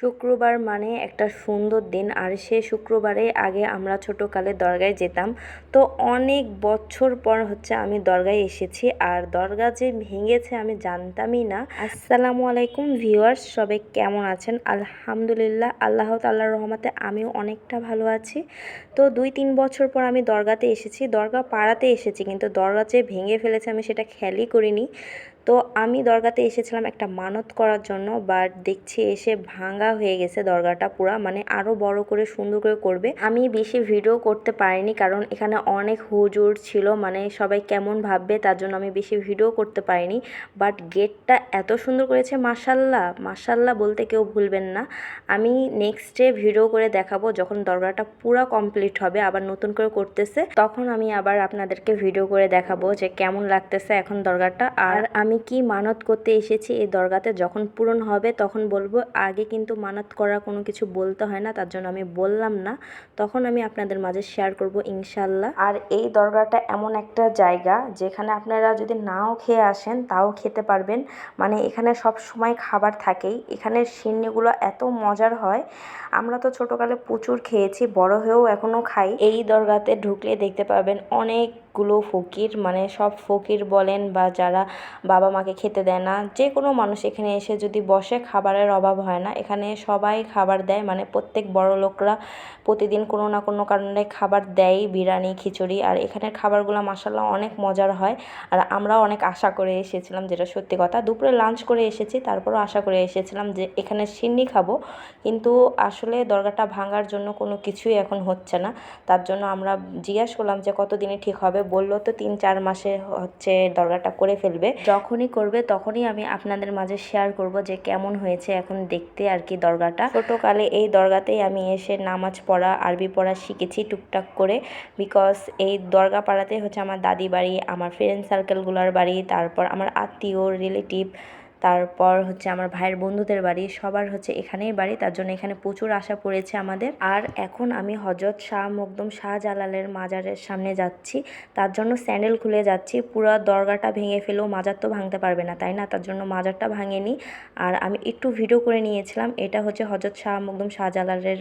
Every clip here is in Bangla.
শুক্রবার মানে একটা সুন্দর দিন, আর সে শুক্রবারে আগে আমরা ছোটোকালে দরগায় যেতাম। তো অনেক বছর পর আমি দরগায় এসেছি, আর দরগা যে ভেঙেছে আমি জানতামই না। আসসালামু আলাইকুম ভিউয়ার্স, সবাই কেমন আছেন? আলহামদুলিল্লাহ, আল্লাহ তাআলার রহমতে আমিও অনেকটা ভালো আছি। তো 2-3 বছর পর আমি দরগাতে এসেছি, দরগা পাড়াতে এসেছি, কিন্তু দরগা যে ভেঙে ফেলেছে আমি সেটা খেয়ালই করিনি। তো আমি দরগাতে এসেছিলাম একটা মানত করার জন্য, বাট দেখছি এসে ভাঙা হয়ে গেছে দরগাটা পুরা, মানে আরও বড় করে সুন্দর করে করবে। আমি বেশি ভিডিও করতে পারিনি কারণ এখানে অনেক হুজুর ছিল, মানে সবাই কেমন ভাববে তার জন্য আমি বেশি ভিডিও করতে পারিনি। বাট গেটটা এত সুন্দর করেছে, মাশাল্লাহ মাশাল্লাহ বলতে কেউ ভুলবেন না। আমি নেক্সটে ভিডিও করে দেখাবো, যখন দরগাটা পুরা কমপ্লিট হবে, আবার নতুন করে করতেছে, তখন আমি আবার আপনাদেরকে ভিডিও করে দেখাবো যে কেমন লাগতেছে এখন দরগাটা। আর আমি কি মানত করতে এসেছি এই দরগাতে, যখন পূরণ হবে তখন বলবো। আগে কিন্তু মানত করা কোনো কিছু বলতে হয় না, তার জন্য আমি বললাম না, তখন আমি আপনাদের মাঝে শেয়ার করব ইনশাল্লাহ। আর এই দরগাটা এমন একটা জায়গা যেখানে আপনারা যদি নাও খেয়ে আসেন তাও খেতে পারবেন, মানে এখানে সব সময় খাবার থাকেই। এখানের সিন্নিগুলো এত মজার হয়, আমরা তো ছোটোকালে প্রচুর খেয়েছি, বড় হয়েও এখনও খাই। এই দরগাতে ঢুকলে দেখতে পাবেন অনেকগুলো ফকির, মানে সব ফকির বলেন বা যারা বাবা মাকে খেতে দেয় না, যে কোনো মানুষ এখানে এসে যদি বসে খাবারের অভাব হয় না। এখানে সবাই খাবার দেয়, মানে প্রত্যেক বড় লোকরা প্রতিদিন কোনো না কোনো কারণে খাবার দেয়, বিরিয়ানি খিচুড়ি। আর এখানের খাবারগুলো মাসাল্লাহ অনেক মজার হয়। আর আমরাও অনেক আশা করে এসেছিলাম, যেটা সত্যি কথা। দুপুরে লাঞ্চ করে এসেছি, তারপরও আশা করে এসেছিলাম যে এখানে সিন্নি খাবো, কিন্তু আসলে দরগাটা ভাঙার জন্য কোনো কিছুই এখন হচ্ছে না। তার জন্য আমরা জিজ্ঞাসা করলাম যে কতদিনে ঠিক হবে, বললো তো 3-4 মাসে দরগাটা করে ফেলবে। যখনই করবে তখনই আমি আপনাদের মাঝে শেয়ার করব যে কেমন হয়েছে এখন দেখতে আর কি দরগাটা। ছোটোকালে এই দরগাতেই আমি এসে নামাজ পড়া, আরবি পড়া শিখেছি টুকটাক করে, বিকজ এই দরগা পাড়াতে আমার দাদি বাড়ি, আমার ফ্রেন্ড সার্কেলগুলোর বাড়ি, তারপর আমার আত্মীয় রিলেটিভ, তারপর আমার ভাইয়ের বন্ধুদের বাড়ি, সবার এখানেই বাড়ি, তার জন্য এখানে প্রচুর আশা পড়েছে আমাদের। আর এখন আমি হজরত শাহ মখদুম শাহজালালের মাজারের সামনে যাচ্ছি, তার জন্য স্যান্ডেল খুলে যাচ্ছি। পুরো দরগাটা ভেঙে ফেলেও মাজার তো ভাঙতে পারবে না, তাই না? তার জন্য মাজারটা ভাঙেনি। আর আমি একটু ভিডিও করে নিয়েছিলাম, এটা হজরত শাহ মখদুম শাহজালালের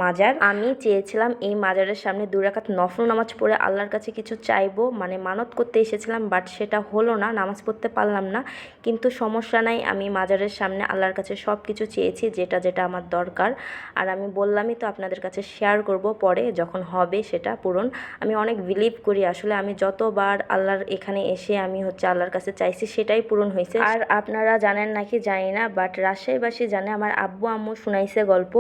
মাজার। আমি চেয়েছিলাম এই মাজারের সামনে 2 রাকাত নফল নামাজ পড়ে আল্লাহর কাছে কিছু চাইবো, মানে মানত করতে এসেছিলাম, বাট সেটা হলো না, নামাজ পড়তে পারলাম না। কিন্তু সমস্যা নাই, আমি মাজারের সামনে আল্লাহর কাছে সব কিছু চেয়েছি, যেটা যেটা আমার দরকার। আর আমি বললামই তো আপনাদের কাছে শেয়ার করব পরে যখন হবে সেটা পূরণ। আমি অনেক বিলিভ করি, আসলে আমি যতবার আল্লাহর এখানে এসে আমি আল্লাহর কাছে চাইছি সেটাই পূরণ হয়েছে। আর আপনারা জানেন নাকি জানি না, বাট রাজশাহীবাসী জানে, আমার আব্বু আম্মু শুনাইছে গল্প,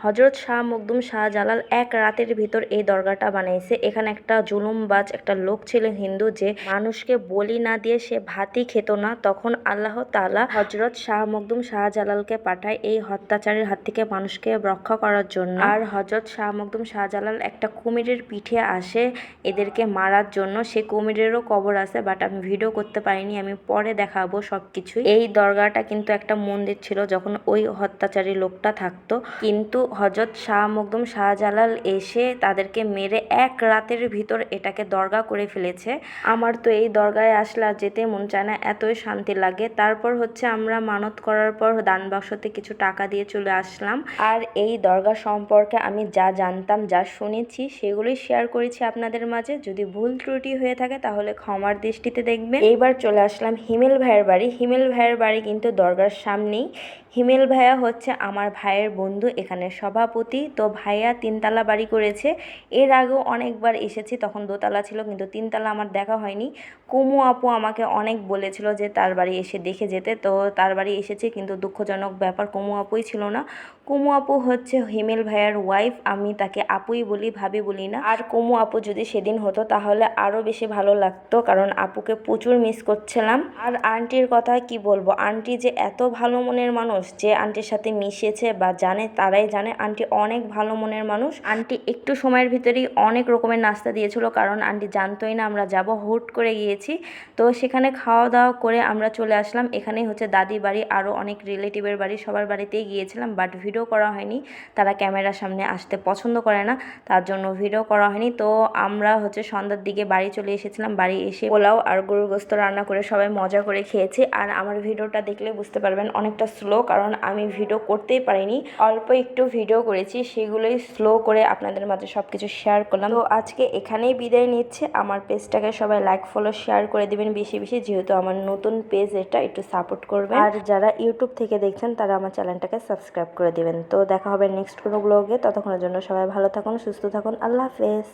হজরত শাহ মখদুম শাহজালাল এক রাতের ভিতর এই দরগাটা বানাইছে। এখানে একটা জুলুমবাজ একটা লোক ছিল হিন্দু, যে মানুষকে বলি না দিয়ে সে ভাতই খেত না, তখন আল্লাহ তাআলা হজরত শাহ মখদুম শাহজালালকে পাঠায় এই হত্যাচারের হাত থেকে মানুষকে রক্ষা করার জন্য। আর হজরত শাহ মখদুম শাহজালাল একটা কুমিরের পিঠে আসে এদেরকে মারার জন্য, সে কুমিরেরও কবর আছে, বাট আমি ভিডিও করতে পারিনি, আমি পরে দেখাবো সব কিছুই। এই দরগাটা কিন্তু একটা মন্দির ছিল যখন ওই হত্যাচারী লোকটা থাকতো, কিন্তু হজরত শাহ মখদুম শাহজালাল এসে তাদেরকে মেরে এক রাতের ভিতর এটাকে দরগা করে ফেলেছে। আমার তো এই দরগায় আসলে আর যেতে মন চায় না, এতই শান্তি লাগে। তারপর আমরা মানত করার পর দান বাক্সতে কিছু টাকা দিয়ে চলে আসলাম। আর এই দরগা সম্পর্কে আমি যা জানতাম, যা শুনেছি, সেগুলোই শেয়ার করেছি আপনাদের মাঝে। যদি ভুল ত্রুটি হয়ে থাকে তাহলে ক্ষমার দৃষ্টিতে দেখবেন। এইবার চলে আসলাম হিমেল ভাইয়ের বাড়ি। হিমেল ভাইয়ের বাড়ি কিন্তু দরগার সামনেই। হিমেল ভাইয়া আমার ভাইয়ের বন্ধু, এখানে সভাপতি। তো ভাইয়া 3 তলা বাড়ি করেছে। এর আগেও অনেকবার এসেছি, তখন 2 তলা ছিল, কিন্তু 3 তলা আমার দেখা হয়নি। কুমু আপু আমাকে অনেক বলেছিল যে তার বাড়ি এসে দেখে যেতে, তো তার বাড়ি এসেছে, কিন্তু দুঃখজনক ব্যাপার কুমু আপুই ছিল না। কুমু আপু হিমেল ভাইয়ার ওয়াইফ, আমি তাকে আপুই বলি, ভাবি বলি না। আর কুমু আপু যদি সেদিন হতো তাহলে আরও বেশি ভালো লাগতো, কারণ আপুকে প্রচুর মিস করছিলাম। আর আন্টির কথা কি বলবো, আন্টি যে এত ভালো মনের মানুষ, যে আন্টির সাথে মিশেছে বা জানে তারাই জানে আন্টি অনেক ভালো মনের মানুষ। আন্টি একটু সময়ের ভিতরেই অনেক রকমের নাস্তা দিয়েছিল, কারণ আন্টি জানতোই না আমরা যাব, হুট করে গিয়েছি। তো সেখানে খাওয়া দাওয়া করে আমরা চলে আসলাম গিয়েছিলাম। এখানেই হচ্ছে দাদি বাড়ি, আরও অনেক রিলেটিভের বাড়ি, সবার বাড়িতেই গিয়েছিলাম, বাট ভিডিও করা হয়নি। তারা ক্যামেরার সামনে আসতে পছন্দ করে না, তার জন্য ভিডিও করা হয়নি। তো আমরা হচ্ছে সন্ধ্যার দিকে বাড়ি চলে এসেছিলাম। বাড়ি এসে পোলাও আর গরুর গোস্ত রান্না করে সবাই মজা করে খেয়েছি। আর আমার ভিডিওটা দেখলে বুঝতে পারবেন অনেকটা স্লো, কারণ আমি ভিডিও করতেই পারিনি, অল্প একটু ভিডিও করেছি, সেগুলোই স্লো করে আপনাদের মাঝে সব কিছু শেয়ার করলাম। তো আজকে এখানেই বিদায় নিচ্ছে। আমার পেজটাকে সবাই লাইক ফলো শেয়ার করে দিবেন বেশি বেশি, যেহেতু আমার নতুন পেজ, এটা একটু সাপোর্ট করবেন। আর যারা ইউটিউব থেকে দেখছেন তারা আমার চ্যানেলটাকে সাবস্ক্রাইব করে দিবেন। তো দেখা হবে নেক্সট কোনো ব্লগে, ততক্ষণের জন্য সবাই ভালো থাকুন, সুস্থ থাকুন, আল্লাহ হাফেজ।